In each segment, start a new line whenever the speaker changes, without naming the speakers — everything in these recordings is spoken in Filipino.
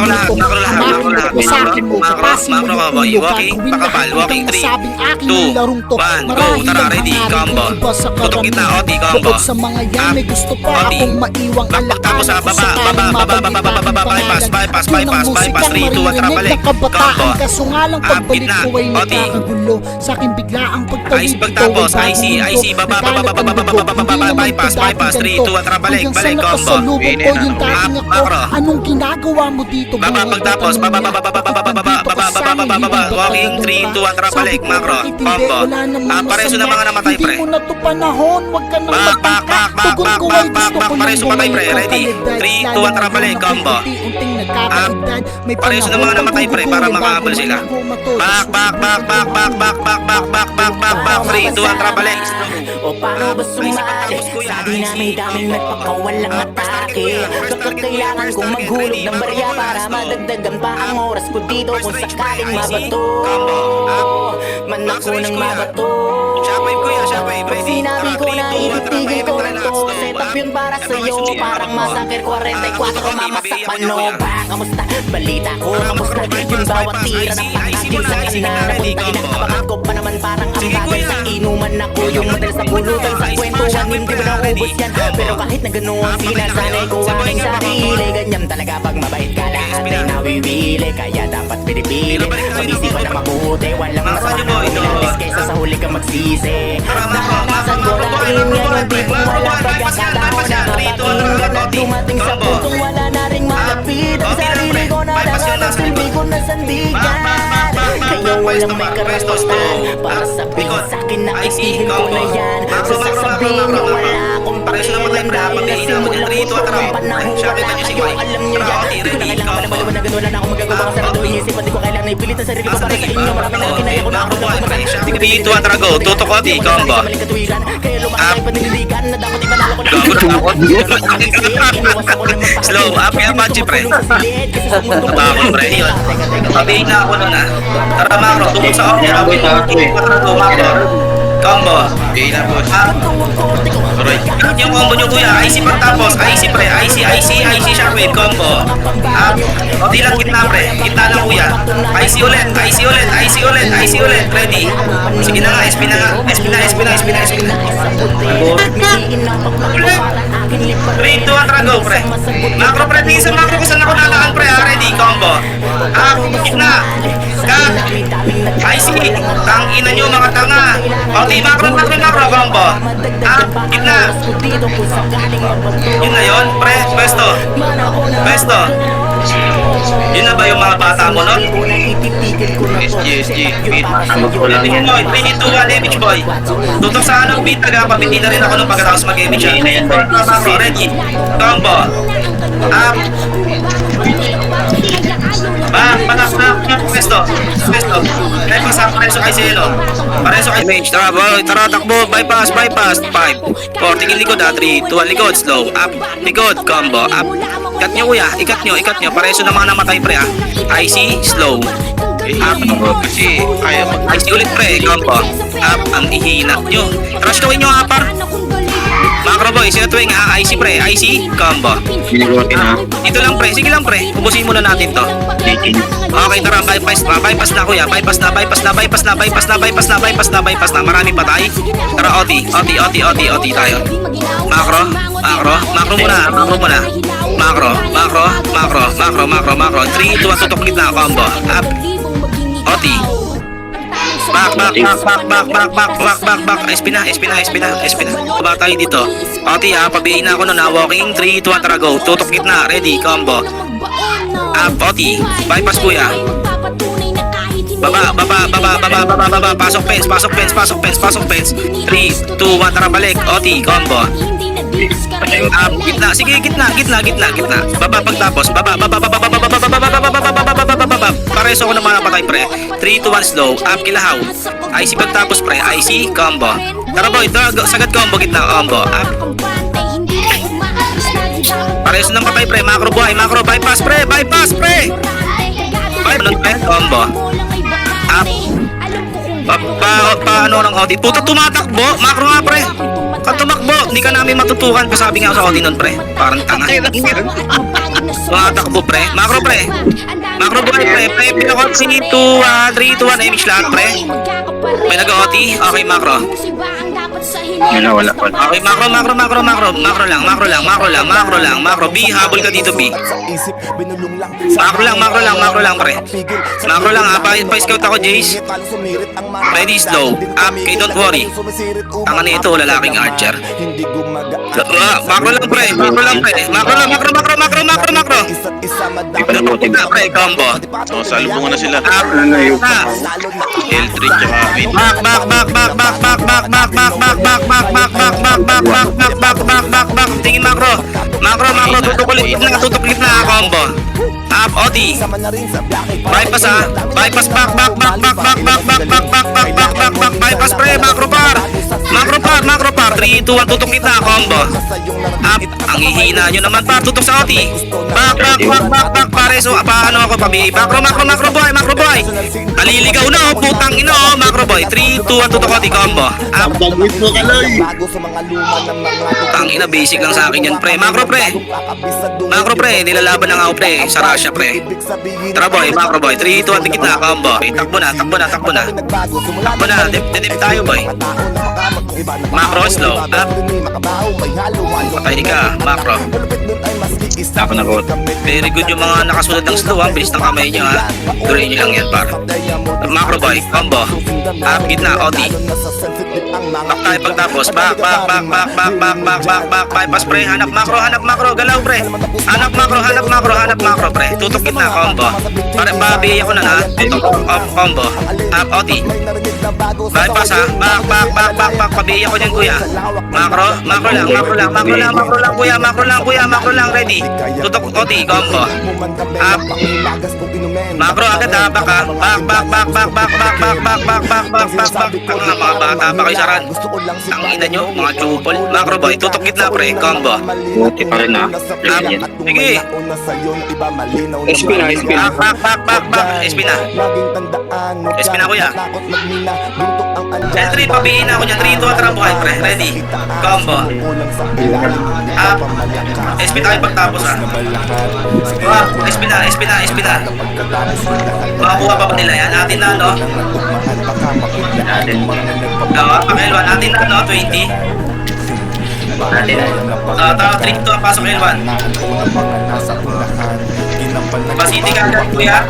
lahat, makro lahat, makro lahat.
Sa akin mo, kapasin mo
Makro
yung
combo,
ulo.
walking,
Gagawin
pakapal,
lahat
walking,
ng
3,
nasabing akin
2,
ng larong to.
1, go,
Marahil
tara,
ang
ready,
hangarin
combo.
ko iba sa
Tutok kita,
karamihan.
Oti, combo.
Bukod sa mga yan, may gusto pa
Oti.
akong maiwang
Tapos sa
alaala. Kung
baba,
sakaling mabanggit
bypass,
aking
bypass,
pangalan.
bypass,
At yun ang
bypass,
musikang
3, 2, 1, tara,
maririnig
balik.
ng kabataan.
Combo.
Kaso nga lang pagbalik
Gitna.
ko ay
Oti.
nagkakagulo. Sa akin bigla ang pagtawid.
Ice pagtapos, IC, baba, bypass, bypass, 3, 2, 1, tara, balik, balik, combo.
Anong ginagawa mo dito?
Baba pagtapos, baba, walking, 3, 2, 1, tara, balik, macro, combo. Pareso na mga namatay, pre.
Hindi mo na to panahon, wag ka nang magtangka. Tugon ko ay gusto ko
pareso
nang
patay, pre.
bumalik
Ready?
ang kalidad.
3, 2, 1,
Lalo
tara, balik,
na
combo.
unti-unting nagkakaedad. May
Pareso na mga
panahon
namatay, pre, para
paggugulo
makahabol
bago
sila.
malago matulos.
3, 2, 1, tara, balik.
O paano ba sumali sa dinami-daming nagpakawalang atake? Kapag kailangan kong maghulog ng barya para madagdagan pa ang oras ko dito. Kung sakaling mabato, man ako nang mabato. Sinabi ko na ititigil ko na to. Set up yun para sa'yo, parang masakir 44 mamasak pano. Kamusta? Balita ko, kamusta? Yung bawat tira ng pangagil sa kanina. Napuntay na kabangat ko pa naman parang ang bagay sa inuman ako. Yung madalas na pulutan sa kwentuhan, hindi mo naubos yan. Pero kahit na ganoon, sinasanay ko aking sarili. Ganyan talaga pag mabait ka, lahat ay nawiwili. Kaya dapat pinipili, mag-isipan na mabuti. Walang masama, ilalis kaysa sa huli ka magsisi. Naranasan ko na rin yan, yung tipong walang pagkakataon. Nakapakinggan at dumating sa puntong wala na ring malapit. Ang sarili ko na lahat, ang silbi ko na sandigan. Kaya walang may karapatan para sabihin sa'kin na itigil ko na yan. Sasasabihin na wala akong pakialam dahil nasimulan ko sa mga panahon wala kayo, alam nyo yan. Di ko na kailangan malabalawanan, wala na akong magagawa. Sarado inisip, di ko kailangan ipilit ang sarili ko para sa inyo. Marami na kinaya ko na ako na pumasan.
3, 2, 1, tara, go. Tutok, Oti, combo.
Kaya lumakay panililigan na dapat ipanalo ko na
Slow, up yan, Pachi, pre. Tabakon, pre. Yun. Pabihin na ako nun, ha. Tara, macro. Tukot sa ako. Macro. Combo. Bihin na, boss. Alright. Yung combo nyo, kuya. IC pagtapos. IC, pre. IC, shockwave. Combo. Di lang gitna, pre. Gitna lang, kuya. IC ulit. Ready. Sige na nga. SP na nga. SP na. 3, 2, 1, tara, go, pre. Macro, pre. Tingin sa macro kung saan ako nalakan, pre. Ready. Combo. Gitna. Cut. IC. Tangina nyo, mga tanga. Oti, macro, combo. Gitna. Yun na yun, pre. Pwesto. Yun na ba yung mga bata mo nun? SG, beat. Tingin mo, 3, 2, 1, damage, boy. Tutok sa anong beat, nagpapabiti na rin ako nung pagkatapos mag-damage. Macro, ready. Combo. Up. Pwesto. Pareso kay Cielo. Pareso kay Mage. Tara, takbo. Bypass. 5, 4, tingin likod, 3, 2, 1, likod. Slow. Up. Likod. Combo. Up. Ikat nyo, kuya. Ikat nyo. Pareso na mga namatay, pre, ha. IC. Slow. Up. Kasi IC ulit, pre. Combo. Up. Ang ihinat nyo. Rush kawin nyo, apar. Macro boy, sino tuwing ha? IC, pre. IC. Combo. Dito lang, pre. Sige lang, pre. Ubusin muna natin to. Okay, tara, bypass na, kuya. Bypass na. Marami patay. Tara, Oti tayo. Macro muna. Macro. 3, 2, 1, tutok gitna, combo. Up. Oti. Back. SP na. Baba tayo dito. Oti, ha, pabihin na ako nun, ha. Walking, 3, 2, 1, tara, go. Tutok gitna, ready, combo. Up, Oti. Bypass, kuya. Baba. Pasok fence. 3, 2, 1, tara, balik. Oti, combo. Up, gitna. Sige, gitna. Baba pagtapos. Baba. Pareso ko ng mga patay, pre. 3, 2, 1, slow. Up, kilahaw. IC pagtapos, pre. IC, combo. Tara, boy. Sagad combo, gitna, combo. Up. Pareso ng patay, pre. Macro buhay. Bypass, pre. Combo. Up. Paano ng Oti? Puta, tumatakbo. Macro nga, pre. Tumakbo. Hindi ka namin matutukan. Pasabi nga sa Oti nun, pre. Parang tanga. Tumatakbo pre. Macro pre. Macro buhay pre. Pre, pinakot si 2, 3, 2, 1. Image lahat pre. May nag-OT. Okay, macro.
Wala.
Okay, macro lang. Macro. B, habol ka dito B. Macro lang pre. Macro lang ha. Pa-scout ako Jace. Ready, slow. Up, okay, don't worry. Ang ano ito, lalaking archer. Macro lang pre. Macro.
Di pa nabuti ba?
Pre, combo.
Oh, salubungan na sila.
Up,
L3 tsaka mid.
Back. Tingin macro. Tutok ulit na combo. Up, OT. Bypass ha. Bypass back. Bypass pre, macro par. 3, 2, 1, tutok kita combo. Up, ang hihina nyo naman par, tutok sa OT. Back, pare. So, paano ako pabi? Macro boy. Aliligaw na, putang ina, macro boy. 3, 2, 1, tutok OT combo. Up, tangina, basic lang sa akin yan pre. Macro pre, nilalaban na nga ako pre. Sa Russia pre. Tara boy, macro boy. 3, 2, 1, tikit na combo. Takbo na. Dedip tayo boy. Macro slow. Up. Patay ka, macro.
Ako nagot.
Very good yung mga nakasunod ng slow ha. Bilis ng kamay nyo ha. Durin nyo lang yan par. Macro boy, combo. Up, gitna, OT. Back tayo pagtapos. Back. Bypass pre. Hanap macro. Galaw pre. Hanap macro pre. Tutok gitna, combo. Pare, babi ako na ha. Tutok combo. Up, OT. Bypass ha. Back. Pabi ako dyan kuya. Macro lang. Ready. Tutok OT, combo. Up. Macro agad ha. Back ha. Back. Ang mga bata pa kayo saran. Ang ina nyo, mga chupol. Macro boy, tutok gitna pre, combo.
Buti pa rin ha.
Up. Sige.
SP na.
Back. SP na kuya. L3, pabihin ako dyan. 3, 2, 1, buhay pre. Ready. Combo. Up. SP tayo pagtapos ha. Up. SP na. Makakuha pa ba nila yan? Atin na no? Pang-L1. Atin na no? 20. Tara, 3 to ang pasok L1. Pasiti ka agad kuya.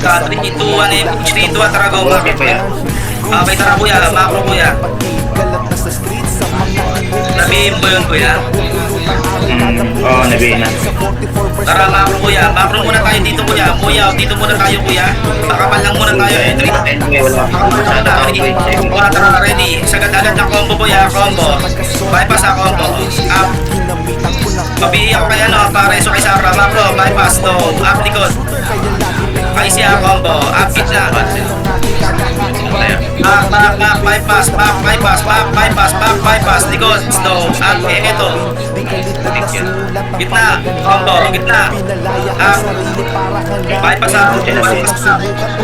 3, 2, 1, 3, 2, 1, tara go. Okay, tara kuya. Macro kuya. Nabihin mo yun kuya.
Oo, nabihin na.
Tara macro kuya. Macro muna tayo dito kuya. Dito muna tayo kuya. Bakapan lang muna tayo. 3. Tara, ready. Sagad-agad na combo kuya. Combo. Bypass ha combo. Up. Pabihi ako kaya no. Pareso kay Sarah. Macro. Bypass to. Up likod. Kay siya combo. Up gitna. Bypass, likod, slow, up, eto. Gitna, combo, gitna. Up. Bypass ako,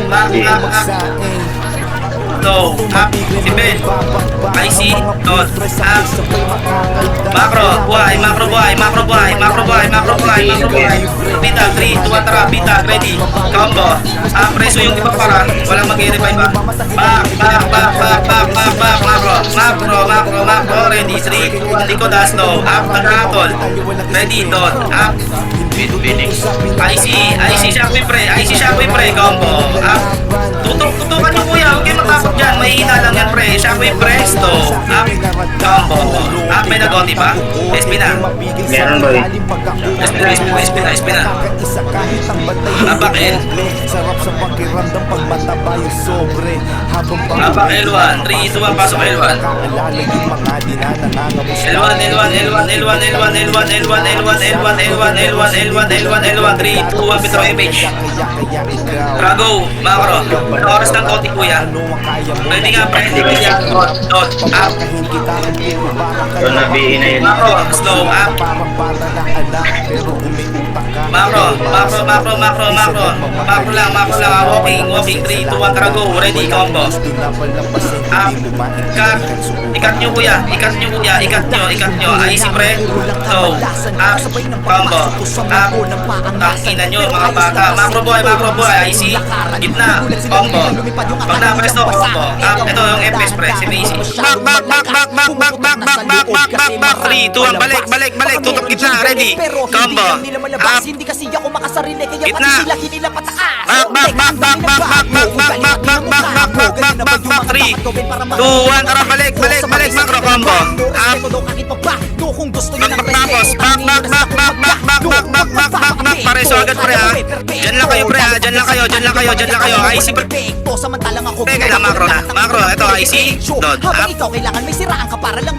back. Slow, up, si Ben. IC, dot, up. Macro buhay. Pita, 3, 2, 1, tara, pita, ready. Combo. Preso yung iba para walang mag-revive ba. Back, macro, ready. 3, 2, 1, likod ha, slow. Up, tagatol. Ready, dot, up.
Phoenix.
IC shockwave pre, combo. Up. Tutukan nyo kuya, huwag kayo matakot dyan. Mahihina lang yan pre. Shockwave presto. Up. Combo. Up, may nag-OT pa? SP na.
Meron ba eh?
SP na. Abak L. Abak L1. 3, 2, 1, pasok L1. L1. 3, 2, 1, Petro image. Drago, macro. Oras ng OT kuya. Ready nga pre. Dot. Up.
So, nabihin na yun.
Macro. Slow. Up. Macro. Macro lang, walking, 3, 2, 1, tara go, ready, combo. Cut, ikat nyo kuya, ikat nyo, IC pre. So, combo, tangina nyo, mga bata. Macro boy, IC, gitna, combo. Pag na-presto, combo. Ito yung FPS pre, si Macy. Back, 3, 2, 1, balik, tutok gitna, ready, combo. Up,
Hindi kasi ako makasarili kaya
gitna.
pati sila hinila pataas.
Back, 3, 2, 1, tara balik, macro combo. Up, back, pareso agad pre ha. Diyan lang kayo pre ha, diyan lang kayo. IC pre.
Samantalang ako
Kailan macro, ito IC, dot,
Habang
up.
ikaw kailangan may siraan ka para lang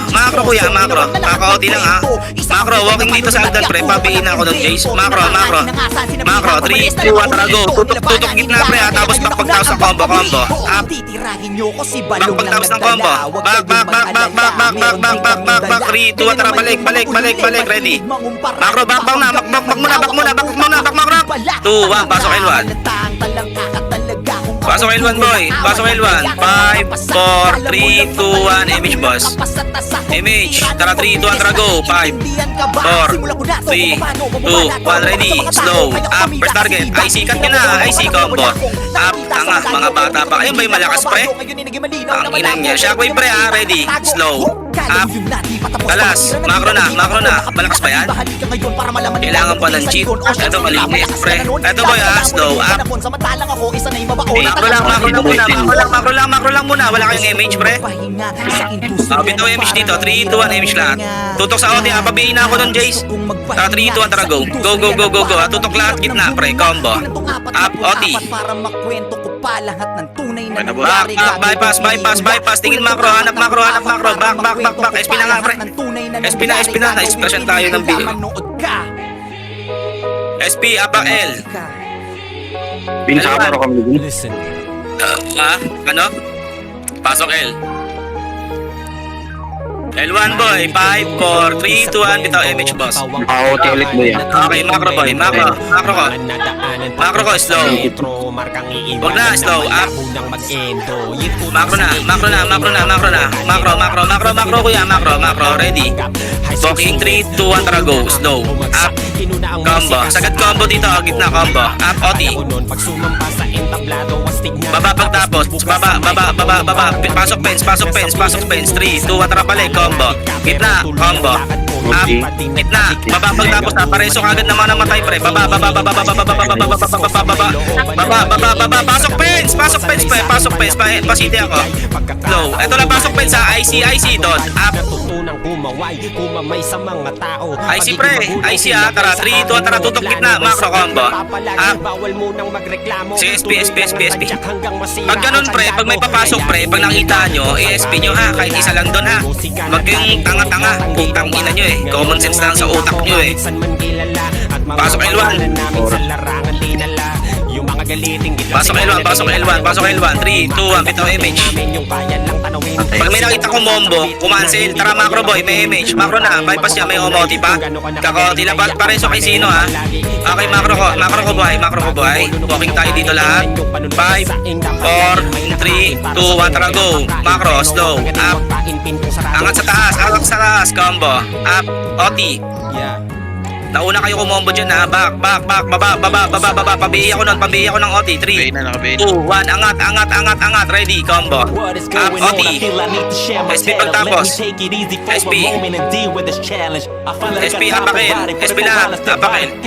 Macro kuya, macro. Kakaunti lang ha. Macro, walking dito sa agdan pre, pabihin ako doon Jace. Macro, 3, 2, 1, tara go. Tutok gitna pre ha, tapos pagpagtaos ng combo. Up,
Titirahin nyo ko si Balong lang
pagpagtaos ng combo. Back, 3, 2, 1, tara balik, ready. Macro, back muna, back macro. 2, 1, pasok L1. Pasok L1 boy, pasok L1. 5, 4, 3, 2, 1, image boss. Image, tara 3, 2, 1, tara go. 5, 4, 3, 2, 1, ready. Slow, up, first target. IC, cut nyo na, IC combo. Up, tanga, mga bata pa. Ayun ba yung malakas pre? Ang inang niya. Shockwave pre ha, ready. Slow, up, talas. Macro na. Malakas pa yan? Kailangan pa ng cheat. Ito malinis pre. Ito boy ha, slow, up. Macro lang muna. Wala kayong image pre. Bitaw image dito. 3, 2, 1 image lahat. Tutok sa OT ha. Pabihin na ako nun Jace. Tara 3, 2, 1 tara go. Go. Tutok lahat gitna pre. Combo. Up OT.
Para makwento ko pa lahat ng tunay na
Back, bypass. Tingin macro. Hanap macro. Back. SP na nga pre. SP na. Na-expression tayo ng bill. SP, apak L.
Pinaka mo kami dun.
Ano? Pasok L. L1 boy, 5, 4, 3, 2, 1, bitaw image boss.
Naka-OT ulit mo yan.
Okay, macro boy, macro ko. Macro ko, slow. Huwag na, slow, up. Macro kuya, macro, ready. Walking 3, 2, 1, tara go, slow, up. Combo, sagad combo dito, gitna combo. Up, OT. Baba pagtapos, baba. Pasok fence. 3, 2, 1, tara balik, combo. Gitna, combo. Up, gitna. Baba pagtapos, pareso kagad naman namatay pre. Baba. Pasok fence pre. Pasiti ako. Slow. Ito lang pasok fence ha. IC, dot. Up. IC pre. IC ha. Tara, 3, 2, tara, tutok gitna. Macro combo. Up. Sige, SP. Pag ganun pre, pag may papasok pre, pag nakita nyo, ESP nyo ha. Kahit isa lang doon ha. Wag kayong tanga-tanga. Putang ina nyo eh. Common sense lang sa utak nyo eh. Pasok L1. Pasok L1. 3, 2, 1, bitaw image. Pag may nakita kong mombo, kumancel. Tara macro boy, may image. Macro na, bypass niya, may omoti pa. Kakoti lang, pareso kay sino ha. Okay, macro ko boy. Walking tayo dito lahat. 5, 4, 3, 2, 1, tara go. Macro, slow, up. Angat sa taas, combo. Up, OT. Nauna kayo kumombo dyan ha. Back, baba. Pabihi ako ng OT. 3, 2, 1, angat. Ready, combo. Up, OT. SP pagtapos. SP, apakin. SP lahat, apakin.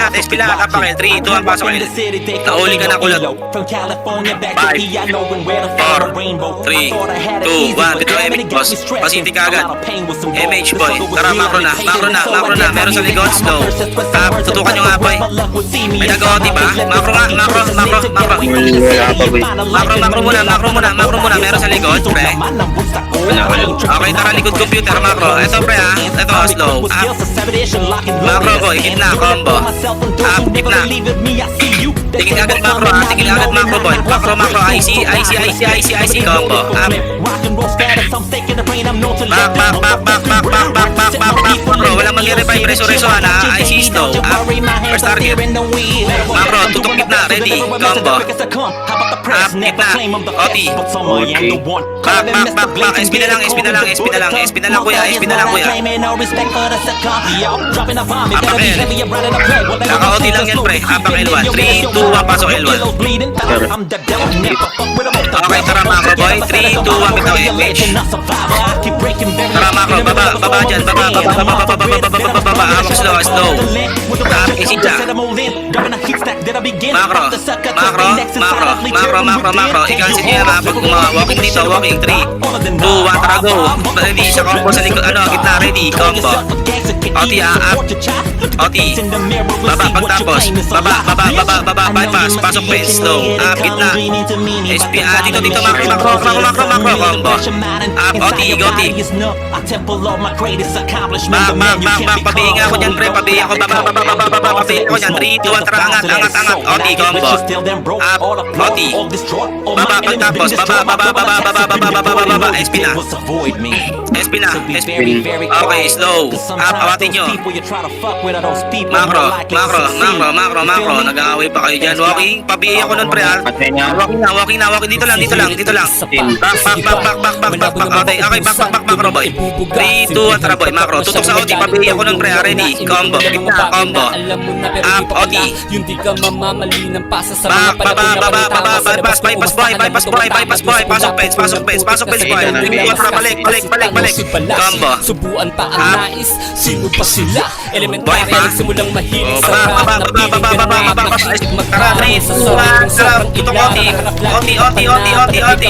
SP lahat, apakin. 3, 2, 1, pasok L. Nauli ka na kulot. 5, 4, 3, 2, 1. Ito image boss. Pasiti ka agad. Image boy. Tara macro na. Meron sa likod, slow. Tap, tutukan nyo nga boy. May nag-OT ba? Macro. Macro muna. Meron sa likod, pre. Okay, tara likod computer, macro. Ito pre ha. Ito, slow. Up. Macro boy, gitna, combo. Up, gitna. Tingin agad macro ha, tingin agad macro boy. Macro, IC, combo. Up. Back, bro. Walang mag-revive, reso ha na. IC slow. Up. First target. Macro, tutok gitna, ready. Combo. Up, gitna. Oti. Back. SP na lang kuya. Apakil. Naka-OT lang yan pre. Apak L1. 3, 2, 1, pasok L1. Okay, tara macro boy. 3, 2, 1, bitaw MH. Tara macro, baba dyan. Baba. Hamok slow. Up, easy jack. Macro. I-cancel niya ha. Pag walking dito, walking. 3, 2, 1, tara go. Ready, sa combo sa likod. Gitna, ready. Combo. OT ha, up. OT. Baba, pagtapos. Baba. Bypass. Pasok fence. Slow. Up, gitna. SP, dito. Macro. Combo. Up, OT. Goti. Back. Pabihinga ako dyan, pre. Pabihinga ako. Baba. Pabihinga ako dyan. 3, 2, 1, tara. Angat. OT, combo. Up, OT. Baba, pagtapos. Baba. SP na. Okay, slow. Up, awatin nyo. Macro. Nag-aaway pa kayo dyan. Walking. Pabihinga ako nun, pre. Walking na. Dito lang. Back. Okay, back, macro boy. 3, 2, 1, tara boy. Macro. Tutok sa OT. Pabihinga ako nun, pre. Ready. Combo. Gitna. Combo. Up, OT. Bypass boy. Pasok fence boy. Tara, balik. Combo.
Subuan pa ang nais. Sino pa sila? Elementary
Boy,
simulang mahilig sa
Baba. Tara, 3, 2, 1, tara. Tutok OT.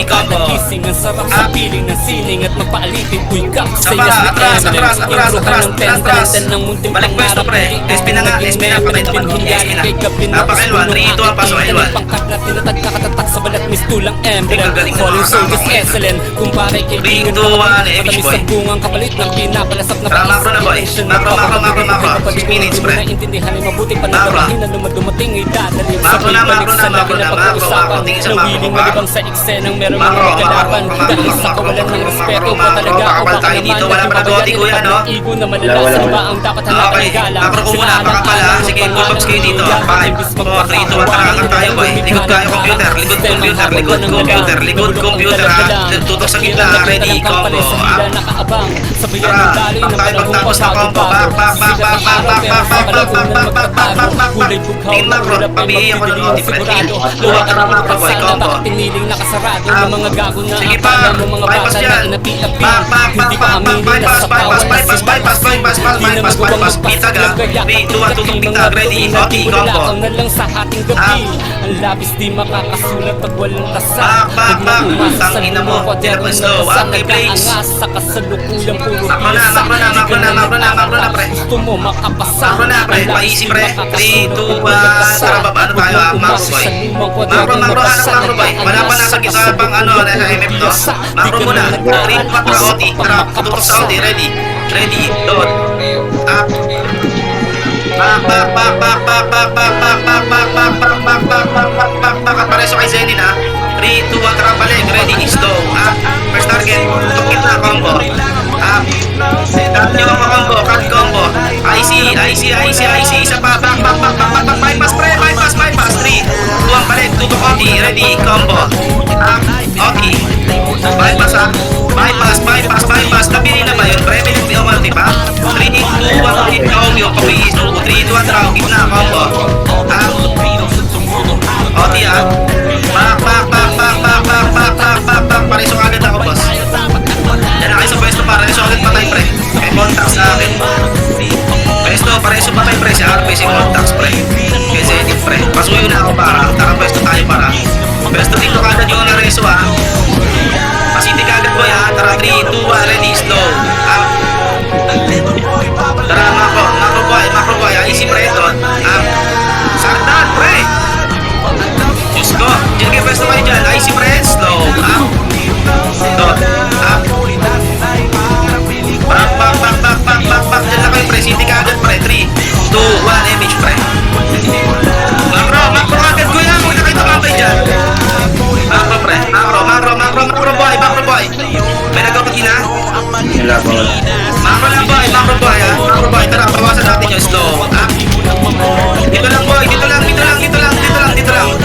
Combo.
Gising ang sarap sa piling ng sining at magpaalipin kuy kak sa
Atras. Balik pwesto pre. SP na nga. Pakita ko. SP na. Apak L1. 3, 2, 1, pasok L1.
Pangkat na tinatag kakatatag sa balat mistulang emblem.
Galing na
Falling
nakakama
soldiers
ko yan.
excellent. Kumpare kay
3, 2, 1, MH boy.
Matamis ang bungang kapalit ng pinapalasap na
Tara, macro na, boy. Macro. 6 minutes, pre.
Naintindihan ay mabuti pa
Macro.
na na dumating ay dadaling sa
Macro na.
bibalik sa lagi na pag-uusapan.
Tingin sa macro,
Nawiling
pa.
malibang sa eksenang merong
Macro,
mga kagalapan. Dahil sa kawalan ng respeto pa talaga o
Kakapal tayo dito. Wala pa nag-OT, kuya, no?
Igo na malala sa ba ang dapat hanapan
Okay,
ng galang.
macro ko muna. Pakapal ha. Sige, pull-ups kayo dito. 5, 4, 3, 2, 1, tara. Angat tayo boy. Likod kayo computer. Likod computer ha. Tutok sa gitna. Ready. Combo. Up. Tara, pagtapos na combo. Back. Team macro, pabihi ako ng OT, pre. Luwa ka na macro boy. Combo.
Piniling nakasarado ng mga gago na
Sige pa.
akala mo mga
Bypass
bata
yan.
na inapit-apit.
Back.
Hindi pa aminin na sa bawal na
Bypass. Pitag ha. 3, 2, 1, tutok pitag. Ready. OT. Combo.
Ang na lang sa ating gabi. Ang labis di makakasulat pag walang tasa.
Back. Tangina mo. Jerman slow. Okay, plays.
Sa kasalukuyang puro
Macro na, pre.
Gusto mo makapasa.
Macro na, pre. Pa-easy, pre. 3, 2, 1. Tara, baba. Ano tayo ha? Macro boy. Macro. Macro boy. Wala pa nasa gitna pang nasa MF to. Macro muna. 3, 4, tara, OT. Tara, tutok sa OT. Ready. Load. Up. Back. Pareso kay Zenin ha. 3, 2, 1, tara, balik. Ready. Slow. Up. First target. Tutok gitna. Combo. Up. Cut nyo ang combo. Cut combo. IC. Isa pa. Back. Bypass, pre. Bypass. 3, 2, 1, balik. Tutok OT. Ready. Combo. Up. OT. Bypass ha. Bypass. Tabi na ba yun? Pre, may umalti pa. 3, 2, 1, ulit na OT. 3, 2, 1, tara. Gitna. Combo. Up. OT ha. Back. Pareso agad ako, boss. Yan na kayo sa pwesto para reso agad patay, pre. May contacts sa akin. Pwesto, pareso patay, pre. Si RP, si contacts, pre. Kaya Zenith, pre. Pasuyo na ako para. Tara, pwesto tayo para. Pwesto dito kagad yung nareso, ha. Pasiti kagad, boy, ha. Tara, 3, 2, 1, ready, slow. Up. Tara, macro boy, ha. Easy, pre, doon. Up. Sardan, pre. Diyos ko. Diyan kayo pwesto kayo dyan. Easy, pre, slow. Up. Doon. Up. Back. Diyan na kayo, pre. City ka agad, pre. 3, 2, 1, MH, pre. Macro agad, Macro lang boy, macro boy ha. Macro boy, tara, bawasan natin yung slow. Up. Dito lang boy, dito lang.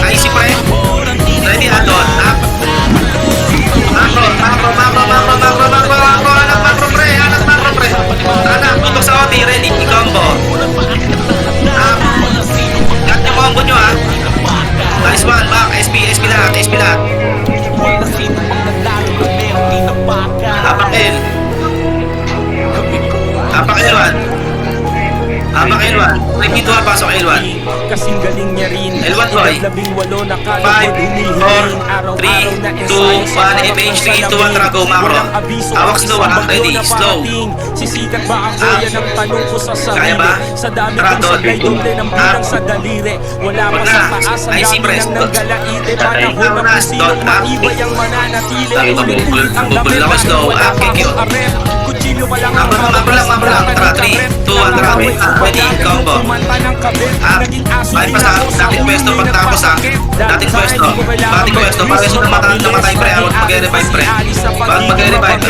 Easy pre. Ready ha, doon. Up. Macro. Anak macro pre. Anak, tutok sa OT, ready, i-combo. Up. Cut yung combo nyo ha. Nice one, back, SP lahat. Apak L1. Repeat 2, pasok L1.
Kasing galing niya rin.
L1 boy.
18 na
5, 4, 3, 2, 1, MH3, 2, 1, Trago, macro. Awak slow ha, ready, slow.
Sisikat ba ako? Yan ang tanong ko sa
Kaya
sarili.
ba?
Sa dami
Tara,
kong
Don.
sablay, doble ng bilang sa daliri. Wala pa
Wag
sa
na.
taas, ang
Icy
dami
press,
ng
Don.
naggalaite.
Tatay.
Panahon na
Tara,
kung sino
Don.
matibay ang mananatili.
Sabi ko,
Ulit-ulit ang
bubul ako
dami,
slow.
wala
Ah,
pa
kick you.
akong arep. Kutsilyo pa lang ang
Macro lang. Tara, 3, 2, 1, Trago. Ready, combo.
Kumanta ng kabit,
Ah,
naging aso
bye
din
pa sa
ako sa
dating pwesto
huli
pagtapos ha.
nagpasakit.
Dating pwesto. Dating pwesto. Para sa namatay pre. Huwag mag-revive pre. Huwag mag-revive.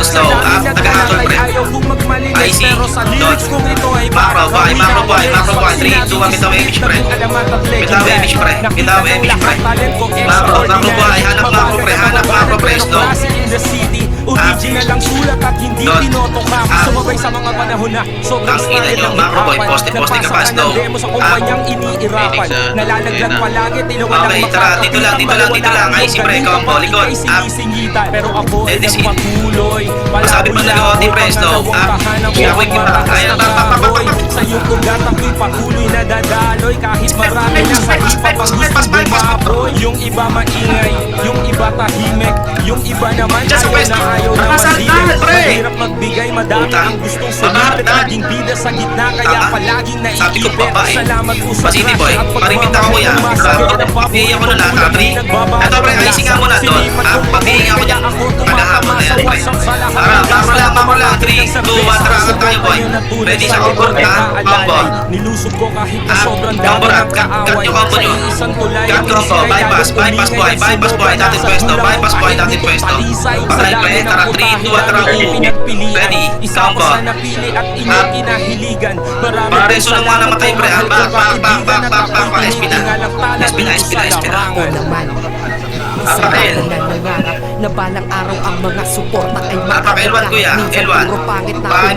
Slow. Up. Nag-hatol pre. IC. Dot. Macro boy. 3, 2, 1. Bitaw image pre. Macro boy. Hanap macro pre. Slow.
Original ang sulat at hindi
Dot.
tinotoka. Sumabay sa mga panahon na sobrang
Ang ina nyo, macro boy. Poste ka pa. Slow.
demo sa kumpanyang iniirapan. Nalalaglag palagi, tinawan
Okay, tara, dito lang. IC pre, combo, likod, up.
Pero ako ay
Ready, sige.
nagpatuloy.
Sabi pa nag-OT pre, slow, up. Gawin kita. Ayan,
Sa iyong ugat ako'y patuloy na dadaloy. Kahit marami na sa ipa pang gusto bumaboy. Yung iba maingay, yung iba tahimik, yung iba naman ayaw na mandilig. Mahirap magbigay, madami ang gustong sumapit. Naging bida sa gitna, kaya palaging
Sabi ko,
naiipit.
babae.
Salamat po sa
Pasiti
grasya
boy,
at
parimit ako kuya. Pagbihingi ako nun ha, top 3. Ito pre, IC nga muna doon. Pagbihingi ako dyan. Pagkahapon na yan pre. Tara, macro lang. 3, 2, 1, tara, agad tayo boy. Ready sa combo ha, combo.
Nilusog ko kahit na
Ah,
sobrang
combo
dami
na.
ng
Cut
kaaway.
yung combo
Sa
nyo.
isang tulay
Cut
ang
combo,
isay,
bypass
lalo
boy,
tumingay,
bypass boy, dating pwesto, bypass boy, dating pwesto. Patay pre, tara, 3, 2, 1, tara, ready, combo.
Isa sa napili at inyong kinahiligan. Marami
Para
pong
rin sunong mga namatay pre, ha?
salamat
Back,
kung kaibigan at ako'y
SP na.
tinitingalang tala
SP na.
dito sa larangan.
Apakil.
Na balang araw ang mga suporta ay
Apak L1 kuya, L1. 5,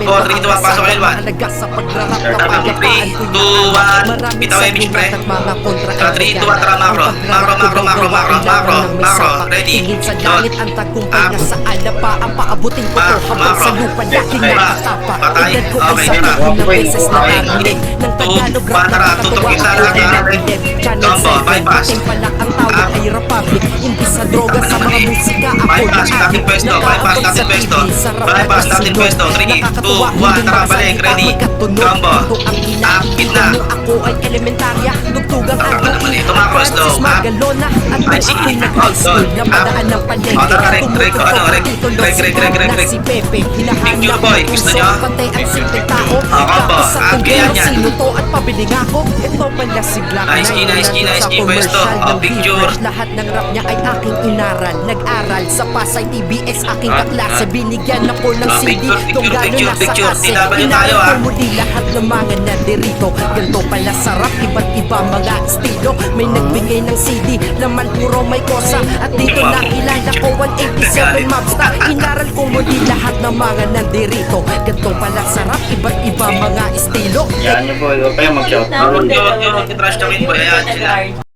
4, 3, 2, 1, pasok L1.
Sa pagrarap na
Tara, 3, 2, 1. Bitaw image pre. Tara, 3, 2, 1, tara, macro. Ready,
Tingin sa
dot.
langit ang tagumpay
Up.
na sa alapa ang paabutin ko
Ah,
to habang
macro.
sa lupa laging
Diba?
nakatapa.
Patay.
Edad ko ay
Okay,
sa
tara.
taon na beses na
Okay.
narinig ng Tagalog
Two,
rap
tara,
na
tutok
nakatuwa
kita
ako
lahat, ha?
pinag-edit. Channel
Combo,
7,
bypass.
buting pala ang tawag
Up.
ay republic. Imbis sa droga sa mga musika ako
Bypass,
na
dating pwesto. Bypass, dating pwesto. Bypass, dating pwesto. 3, 2, 1, tara, balik. Ready, combo. Up, gitna.
Ako ay elementarya, dugtugang
Tara,
ako.
naman ito, macro,
Francis
slow, up.
Magalona at nung
Ay, sige.
ako'y nag-high school na madaan ng palengke.
O, tara, rek, ano, rek.
Tumututok
Rek.
na si Pepe. Hinahanap
Picture boy, gusto nyo?
Pantay ang simpleng tao.
Combo,
Tapos sa
up,
kundero,
yan.
sino to at pabiling ako. Ito pala si Glock
Nice
9
key,
na
nice key,
nandun
nice
sa
key, pwesto.
commercial
O,
ng
picture.
Beavers. Lahat ng rap niya ay aking inaral. Nag-aral sa Pasay TBS, aking kaklase. Binigyan ako ng CD. Kung gano'n nasa
picture.
ase.
TW tayo,
Inaral
ah.
ko muli lahat ng mga nandirito. Ganito pala sarap, iba't iba mga estilo. May nagbigay ng CD, laman puro may kosa. At dito nakilala ko 187 Mobstar. Inaral ko muli lahat ng mga nandirito. Ganito pala sarap, iba't iba mga estilo.
Yan niyo po, huwag kayong mag-shout.
Yung trash talking boy, ayan sila.